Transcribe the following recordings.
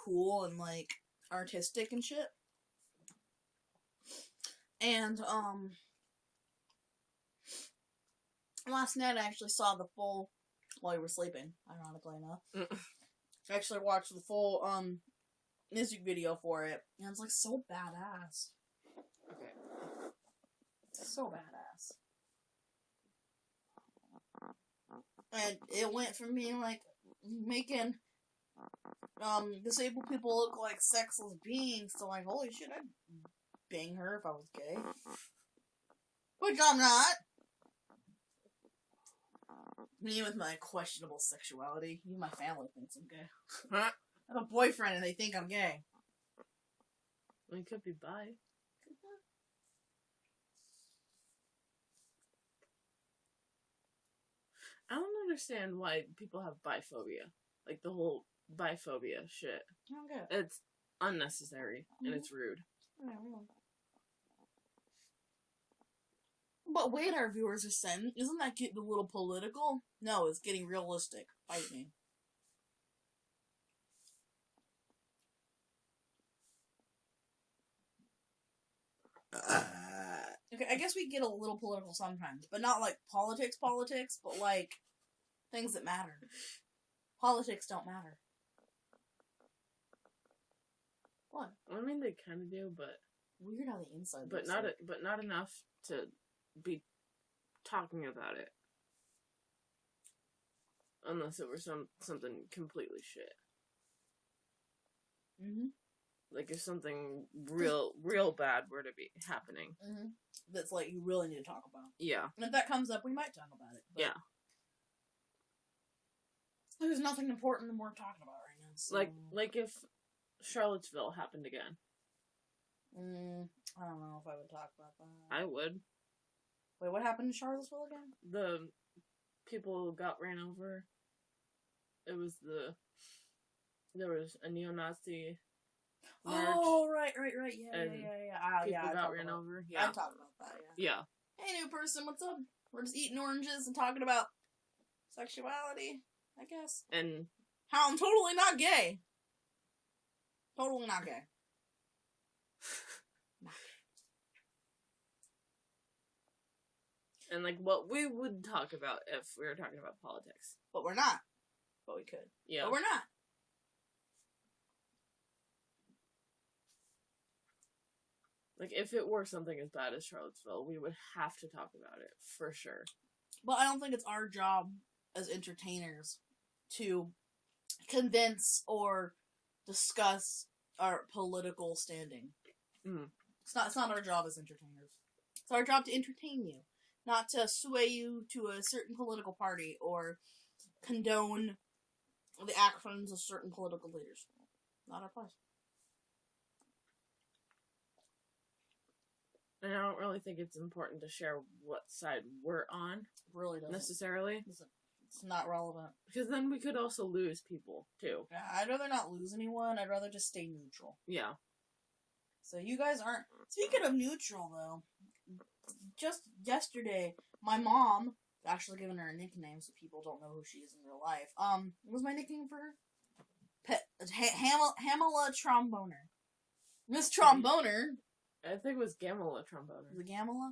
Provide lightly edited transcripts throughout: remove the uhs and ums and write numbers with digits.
cool and, like, artistic and shit. And, last night I actually saw the full, while you were sleeping, ironically enough. I actually watched the full, music video for it, and it's, like, so badass. Okay. So badass. And it went from being, like, making, disabled people look like sexless beings to, like, holy shit, I'd bang her if I was gay. Which I'm not. Me with my questionable sexuality. Even my family thinks I'm gay. Huh? I have a boyfriend and they think I'm gay. Well, you could be bi. I don't understand why people have biphobia. Like, the whole biphobia shit. I don't get it. It's unnecessary, and it's rude. Yeah, really. But wait, our viewers are saying, isn't that getting a little political? No, it's getting realistic. Fight me. Okay, I guess we get a little political sometimes, but not like politics, but like things that matter. Politics don't matter. What? I mean, they kind of do, but Weird how the inside. but not enough to be talking about it, unless it were something completely shit. Mhm. Like if something real bad were to be happening. Mhm. That's like you really need to talk about. Yeah. And if that comes up, we might talk about it. Yeah. There's nothing important that we're talking about right now. So. Like if Charlottesville happened again. I don't know if I would talk about that. I would. Wait, what happened in Charlottesville again? The people got ran over. There was a neo-Nazi march. Oh, right. Yeah. People got ran over. Yeah. I talked about that, yeah. Hey, new person, what's up? We're just eating oranges and talking about sexuality, I guess. And how I'm totally not gay. Totally not gay. And, like, what we would talk about if we were talking about politics. But we're not. But we could. Yeah. But we're not. Like, if it were something as bad as Charlottesville, we would have to talk about it, for sure. But I don't think it's our job as entertainers to convince or discuss our political standing. Mm. It's not our job as entertainers. It's our job to entertain you. Not to sway you to a certain political party or condone the actions of certain political leaders. Not our place. And I don't really think it's important to share what side we're on. It really doesn't. Necessarily. It's not relevant. Because then we could also lose people, too. Yeah, I'd rather not lose anyone. I'd rather just stay neutral. Yeah. So you guys aren't... Speaking of neutral, though, just yesterday, my mom, actually giving her a nickname so people don't know who she is in real life, what was my nickname for her? Hamala Tromboner. Miss Tromboner. I think it was Gamala Tromboner. Was it Gamala?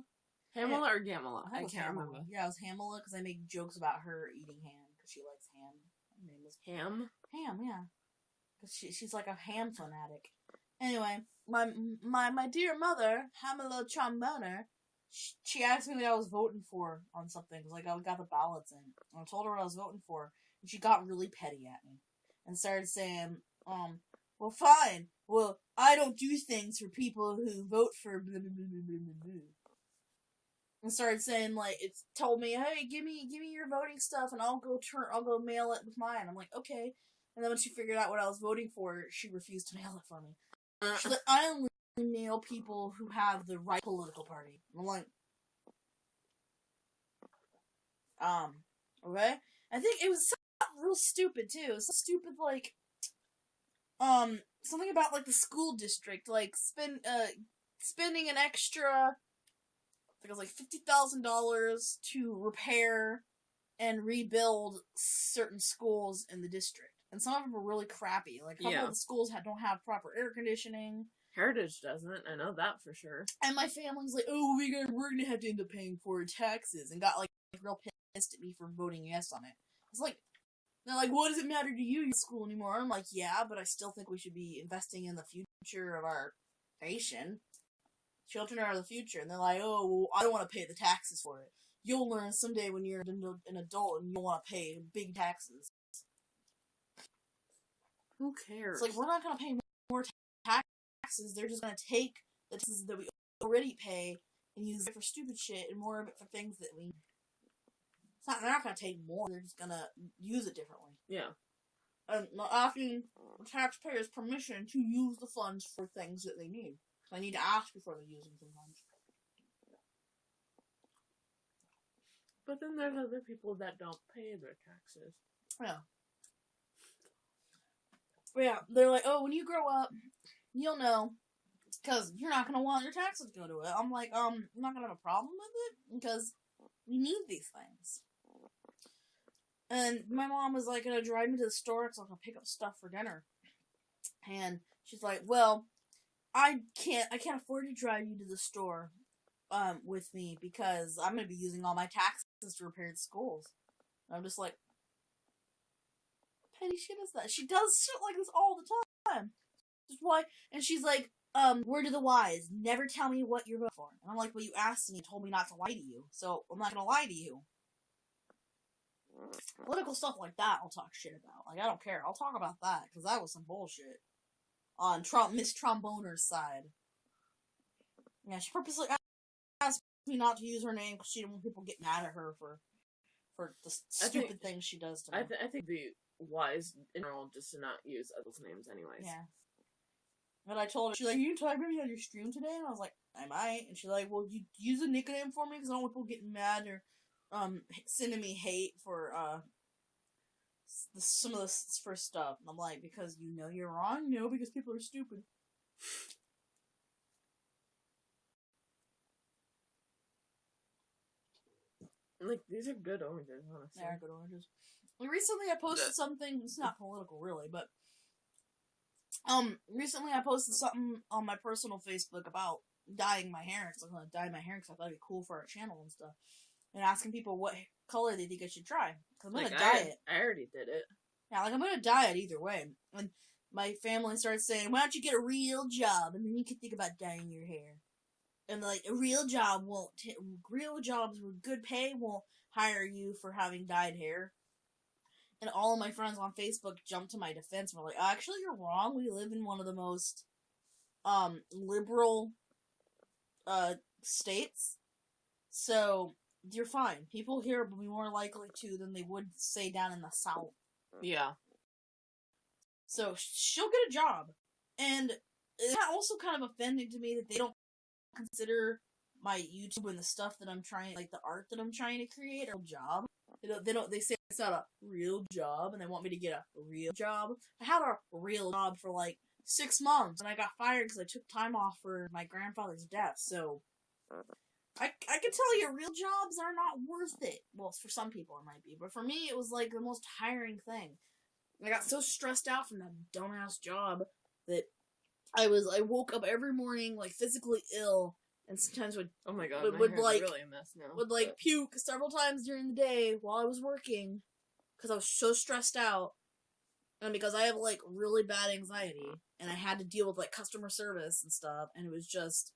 Hamala or Gamala? I can't Hamala. remember. Yeah, it was Hamala because I make jokes about her eating ham because she likes ham. Her name was Ham? Ham, yeah. Because she's like a ham fanatic. Anyway, my dear mother, Hamala Tromboner, she asked me what I was voting for on something. Like, I got the ballots in. And I told her what I was voting for. And she got really petty at me. And started saying, well, fine. Well, I don't do things for people who vote for blah, blah, blah, blah, blah, blah. And started saying, like, it told me, hey, give me your voting stuff and I'll go mail it with mine. I'm like, okay. And then when she figured out what I was voting for, she refused to mail it for me. She's like, I only mail people who have the right political party. I'm like, okay? I think it was real stupid, too. It was so stupid, like, something about, like, the school district, like, spending an extra, I think it was like $50,000 to repair and rebuild certain schools in the district. and some of them are really crappy. Like, a couple Yeah. of the schools don't have proper air conditioning. Heritage doesn't. I know that for sure. And my family's like, oh, we're gonna have to end up paying for taxes, and got, like, real pissed at me for voting yes on it. It's like, they're like, what does it matter to you in school anymore? I'm like, yeah, but I still think we should be investing in the future of our nation. Children are the future. And they're like, oh, well, I don't want to pay the taxes for it. You'll learn someday when you're an adult and you'll want to pay big taxes. Who cares? It's like, we're not going to pay more taxes. They're just going to take the taxes that we already pay and use it for stupid shit and more of it for things that we... They're not going to take more. They're just going to use it differently. Yeah. And asking taxpayers permission to use the funds for things that they need. I need to ask before they use them sometimes. But then there's other people that don't pay their taxes. Yeah. But yeah, they're like, oh, when you grow up, you'll know, because you're not going to want your taxes to go to it. I'm like, I'm not going to have a problem with it, because we need these things. And my mom was like, going to drive me to the store, because I'm going to pick up stuff for dinner. And she's like, well, I can't afford to drive you to the store, with me, because I'm going to be using all my taxes to repair the schools. And I'm just like, petty shit is that? She does shit like this all the time. Just why? And she's like, word of the wise, never tell me what you're voting for. And I'm like, well, you asked me and told me not to lie to you, so I'm not gonna lie to you. Political stuff like that I'll talk shit about. Like, I don't care. I'll talk about that, because that was some bullshit. On Miss Tromboner's side. Yeah, she purposely asked me not to use her name, because she didn't want people to get mad at her for the stupid things she does to me. I think the wise in general just to not use others' names anyways. Yeah. But I told her, she's like, you talking to me on your stream today? And I was like, I might. And she's like, well, you use a nickname for me, because I don't want people getting mad or sending me hate for some of this for stuff. And I'm like, because you know you're wrong? No, because people are stupid. Like, these are good oranges, honestly. They are good oranges. Recently I posted something, it's not political really, but recently I posted something on my personal Facebook about dyeing my hair, because I'm gonna dye my hair because I thought it'd be cool for our channel and stuff, and asking people what color they think I should try, because I'm gonna dye it. I already did it. Yeah, like, I'm gonna dye it either way. And my family starts saying, why don't you get a real job, and then you can think about dyeing your hair. And, like, a real job real jobs with good pay won't hire you for having dyed hair. And all of my friends on Facebook jumped to my defense and were like, actually, you're wrong. We live in one of the most, liberal, states. So, you're fine. People here will be more likely to than they would, say, down in the South. Yeah. So, she'll get a job. And it's also kind of offending to me that they don't consider my YouTube and the stuff that I'm trying, like the art that I'm trying to create, a job. They say it's not a real job, and they want me to get a real job. I had a real job for like 6 months, and I got fired because I took time off for my grandfather's death, so I can tell you, real jobs are not worth it. Well, for some people it might be, but for me it was like the most tiring thing. I got so stressed out from that dumbass job that I woke up every morning, like, physically ill, and sometimes would... Oh my god, would my would, hair's like, really a mess now. would, like, puke several times during the day while I was working, because I was so stressed out, and because I have, like, really bad anxiety, and I had to deal with, like, customer service and stuff, and it was just...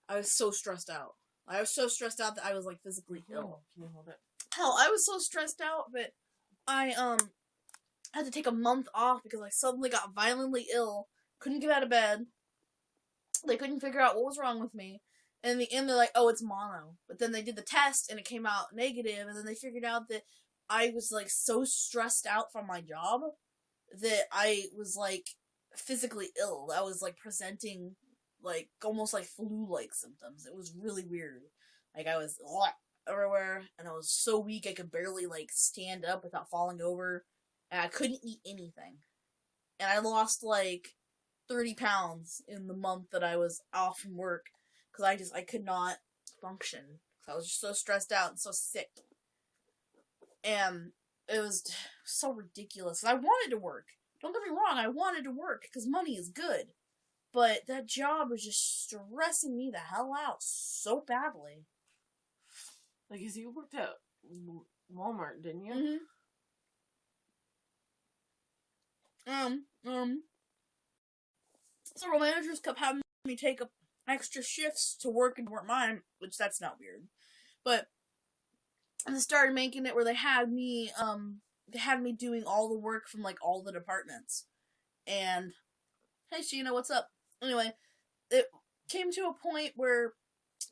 I was so stressed out. I was so stressed out that I was, like, physically ill. Can you hold it? Hell, I was so stressed out that I had to take a month off because I suddenly got violently ill. Couldn't get out of bed. They couldn't figure out what was wrong with me. And in the end, they're like, oh, it's mono. But then they did the test, and it came out negative, and then they figured out that I was, like, so stressed out from my job that I was, like, physically ill. I was, like, presenting, like, almost like flu-like symptoms. It was really weird. Like, I was everywhere, and I was so weak I could barely, like, stand up without falling over, and I couldn't eat anything. And I lost, like, 30 pounds in the month that I was off from work, because I could not function, because I was just so stressed out and so sick. And it was so ridiculous. I wanted to work. Don't get me wrong, I wanted to work because money is good. But that job was just stressing me the hell out so badly. Like, 'cause you worked at Walmart, didn't you? Several managers kept having me take up extra shifts to work and weren't mine, which that's not weird. But they started making it where they had me doing all the work from like all the departments. And hey Sheena, what's up? Anyway, it came to a point where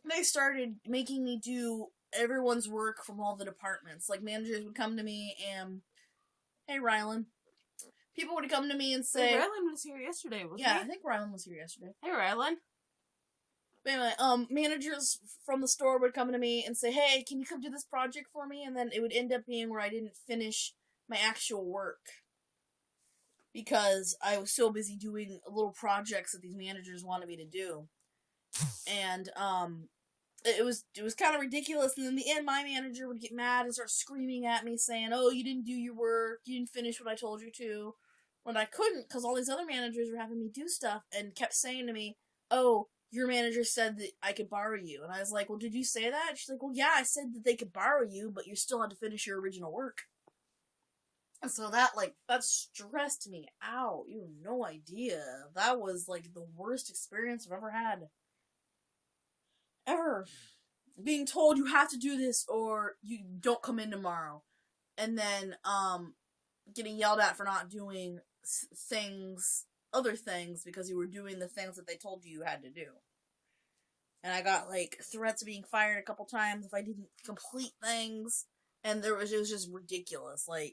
they started making me do everyone's work from all the departments. Like managers would come to me and hey Rylan. People would come to me and say Rylan was here yesterday, wasn't he? Yeah, I think Rylan was here yesterday. Hey Rylan. But anyway, managers from the store would come to me and say, hey, can you come do this project for me? And then it would end up being where I didn't finish my actual work. Because I was so busy doing little projects that these managers wanted me to do. And, it was kind of ridiculous. And in the end, my manager would get mad and start screaming at me saying, oh, you didn't do your work. You didn't finish what I told you to. When I couldn't, because all these other managers were having me do stuff and kept saying to me, oh, your manager said that I could borrow you. And I was like, well, did you say that? She's like, well, yeah, I said that they could borrow you, but you still had to finish your original work. And so that stressed me out. You have no idea. That was, the worst experience I've ever had. Ever. Being told you have to do this or you don't come in tomorrow. And then, getting yelled at for not doing other things, because you were doing the things that they told you had to do. And I got, threats of being fired a couple times if I didn't complete things. And it was just ridiculous. Kind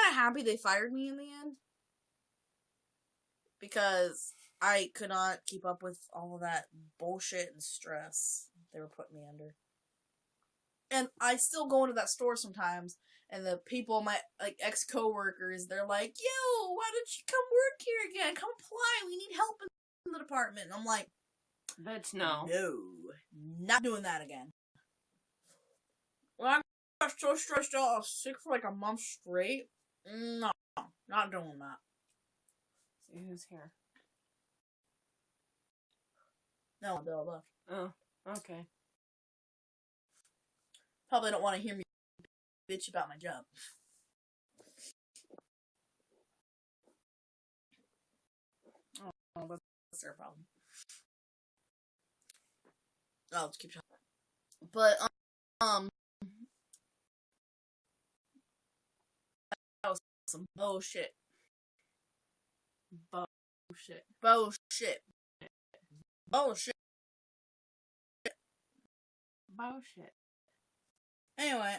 of happy they fired me in the end. Because I could not keep up with all of that bullshit and stress they were putting me under. And I still go into that store sometimes, and the people, my, ex-coworkers, they're like, yo, why don't you come work here again? Come apply, we need help in the department. And I'm like, bitch, no. No, not doing that again. Well, I got so stressed out, I was sick for a month straight. No, not doing that. See who's here. No, Bill left. Oh, okay. Probably don't want to hear me bitch about my job. Oh, that's their problem. I'll just keep talking. But, that was some bullshit. Bullshit. Bullshit. Bullshit. Bullshit. Anyway,